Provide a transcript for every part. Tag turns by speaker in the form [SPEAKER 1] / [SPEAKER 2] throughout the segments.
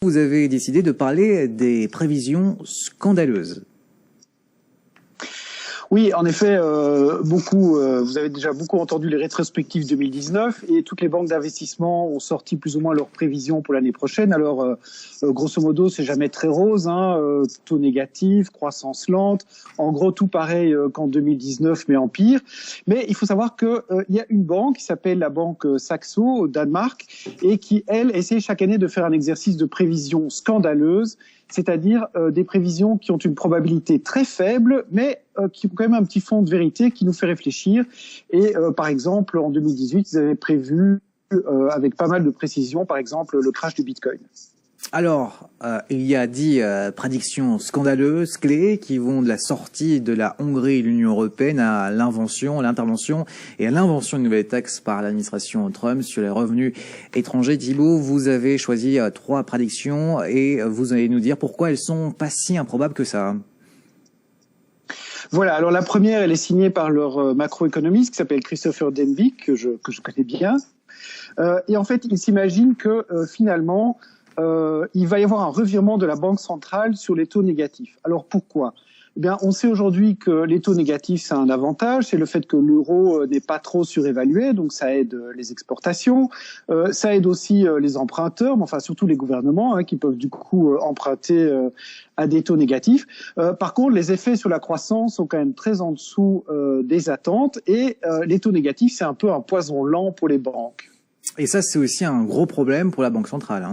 [SPEAKER 1] vous avez décidé de parler des prévisions scandaleuses.
[SPEAKER 2] Oui, en effet, vous avez déjà beaucoup entendu les rétrospectives 2019 et toutes les banques d'investissement ont sorti plus ou moins leurs prévisions pour l'année prochaine. Alors, grosso modo, c'est jamais très rose, taux négatif, croissance lente. En gros, tout pareil qu'en 2019, mais en pire. Mais il faut savoir que il y a une banque qui s'appelle la banque Saxo au Danemark et qui, elle, essaie chaque année de faire un exercice de prévision scandaleuse, c'est-à-dire des prévisions qui ont une probabilité très faible, mais qui ont quand même un petit fond de vérité qui nous fait réfléchir. Et par exemple, en 2018, ils avaient prévu, avec pas mal de précision, par exemple, le crash du Bitcoin.
[SPEAKER 1] Alors, il y a 10 prédictions scandaleuses, clés, qui vont de la sortie de la Hongrie et de l'Union européenne à l'intervention et à l'invention d'une nouvelle taxe par l'administration Trump sur les revenus étrangers. Thibault, vous avez choisi 3 prédictions et vous allez nous dire pourquoi elles sont pas si improbables que ça.
[SPEAKER 2] Voilà, alors la première, elle est signée par leur macroéconomiste qui s'appelle Christopher Denbick, que je connais bien. Et en fait, il s'imagine que finalement, il va y avoir un revirement de la Banque centrale sur les taux négatifs. Alors pourquoi ? Eh bien, on sait aujourd'hui que les taux négatifs, c'est un avantage, c'est le fait que l'euro n'est pas trop surévalué, donc ça aide les exportations, ça aide aussi les emprunteurs, mais enfin surtout les gouvernements qui peuvent du coup emprunter à des taux négatifs. Par contre, les effets sur la croissance sont quand même très en dessous des attentes et les taux négatifs, c'est un peu un poison lent pour les banques.
[SPEAKER 1] Et ça, c'est aussi un gros problème pour la Banque centrale,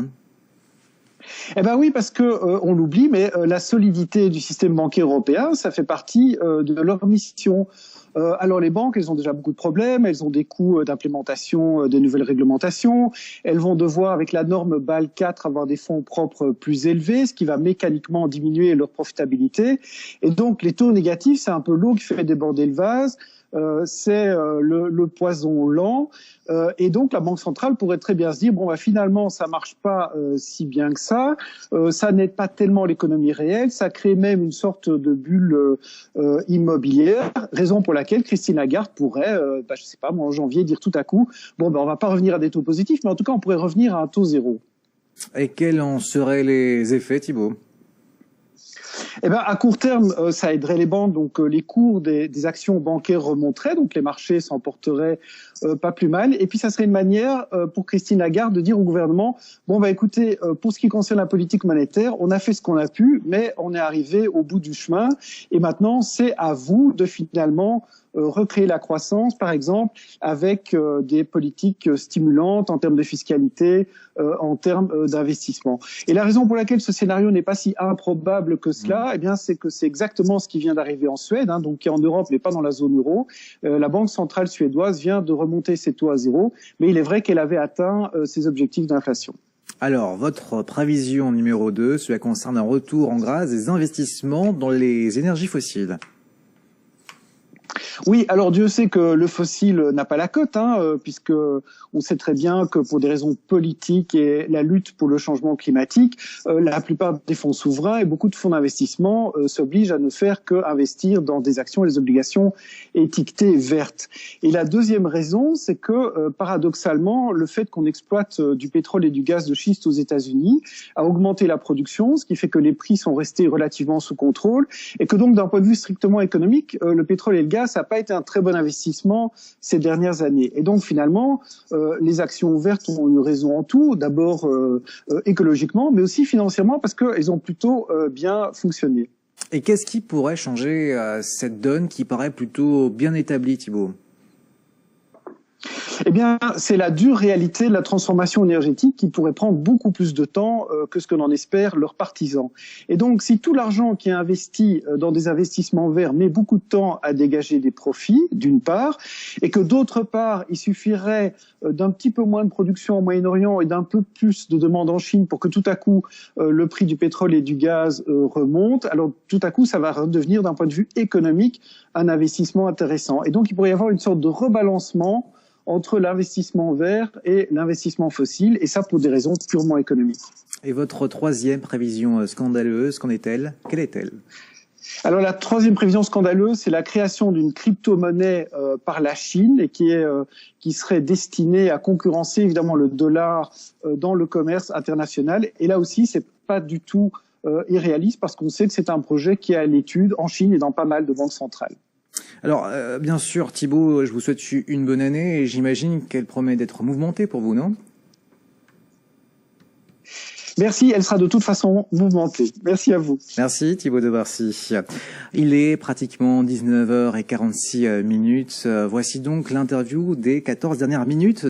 [SPEAKER 2] Eh ben oui, parce que on l'oublie, mais la solidité du système bancaire européen, ça fait partie de leur mission. Alors les banques, elles ont déjà beaucoup de problèmes, elles ont des coûts d'implémentation des nouvelles réglementations, elles vont devoir, avec la norme Bâle 4, avoir des fonds propres plus élevés, ce qui va mécaniquement diminuer leur profitabilité. Et donc les taux négatifs, c'est un peu l'eau qui fait déborder le vase. C'est le poison lent, et donc la Banque centrale pourrait très bien se dire bon bah finalement ça marche pas si bien que ça n'aide pas tellement l'économie réelle, ça crée même une sorte de bulle immobilière, raison pour laquelle Christine Lagarde pourrait, je sais pas moi en janvier dire tout à coup bon on va pas revenir à des taux positifs, mais en tout cas on pourrait revenir à un taux zéro.
[SPEAKER 1] Et quels en seraient les effets, Thibault ?
[SPEAKER 2] Eh ben, à court terme, ça aiderait les banques, donc les cours des actions bancaires remonteraient, donc les marchés s'en porteraient pas plus mal. Et puis, ça serait une manière pour Christine Lagarde de dire au gouvernement, bon, écoutez, pour ce qui concerne la politique monétaire, on a fait ce qu'on a pu, mais on est arrivé au bout du chemin. Et maintenant, c'est à vous de finalement recréer la croissance, par exemple, avec des politiques stimulantes en termes de fiscalité, en termes d'investissement. Et la raison pour laquelle ce scénario n'est pas si improbable que cela, eh bien, c'est que c'est exactement ce qui vient d'arriver en Suède, donc qui est en Europe, mais pas dans la zone euro. La Banque centrale suédoise vient de remonter ses taux à zéro, mais il est vrai qu'elle avait atteint ses objectifs d'inflation.
[SPEAKER 1] Alors, votre prévision numéro 2, cela concerne un retour en grâce des investissements dans les énergies fossiles.
[SPEAKER 2] Oui, alors Dieu sait que le fossile n'a pas la cote, puisque on sait très bien que pour des raisons politiques et la lutte pour le changement climatique, la plupart des fonds souverains et beaucoup de fonds d'investissement s'obligent à ne faire qu'investir dans des actions et des obligations étiquetées vertes. Et la deuxième raison, c'est que paradoxalement, le fait qu'on exploite du pétrole et du gaz de schiste aux États-Unis a augmenté la production, ce qui fait que les prix sont restés relativement sous contrôle et que donc d'un point de vue strictement économique, le pétrole et le gaz, ça n'a pas été un très bon investissement ces dernières années. Et donc finalement, les actions vertes ont eu raison en tout, d'abord écologiquement, mais aussi financièrement parce qu'elles ont plutôt bien fonctionné.
[SPEAKER 1] Et qu'est-ce qui pourrait changer cette donne qui paraît plutôt bien établie, Thibault ?
[SPEAKER 2] Eh bien, c'est la dure réalité de la transformation énergétique qui pourrait prendre beaucoup plus de temps que ce que n'en espèrent leurs partisans. Et donc, si tout l'argent qui est investi dans des investissements verts met beaucoup de temps à dégager des profits, d'une part, et que d'autre part, il suffirait d'un petit peu moins de production au Moyen-Orient et d'un peu plus de demande en Chine pour que tout à coup le prix du pétrole et du gaz remonte, alors tout à coup, ça va redevenir d'un point de vue économique un investissement intéressant. Et donc, il pourrait y avoir une sorte de rebalancement entre l'investissement vert et l'investissement fossile, et ça pour des raisons purement économiques.
[SPEAKER 1] Et votre troisième prévision scandaleuse, qu'en est-elle ? Quelle est-elle ?
[SPEAKER 2] Alors la troisième prévision scandaleuse, c'est la création d'une crypto-monnaie par la Chine et qui serait destinée à concurrencer évidemment le dollar dans le commerce international. Et là aussi, c'est pas du tout irréaliste parce qu'on sait que c'est un projet qui est à l'étude en Chine et dans pas mal de banques centrales.
[SPEAKER 1] Alors, bien sûr, Thibaut, je vous souhaite une bonne année et j'imagine qu'elle promet d'être mouvementée pour vous, non?
[SPEAKER 2] Merci, elle sera de toute façon mouvementée. Merci à vous.
[SPEAKER 1] Merci Thibaut de Barcy. Il est pratiquement 19h46. Voici donc l'interview des 14 dernières minutes.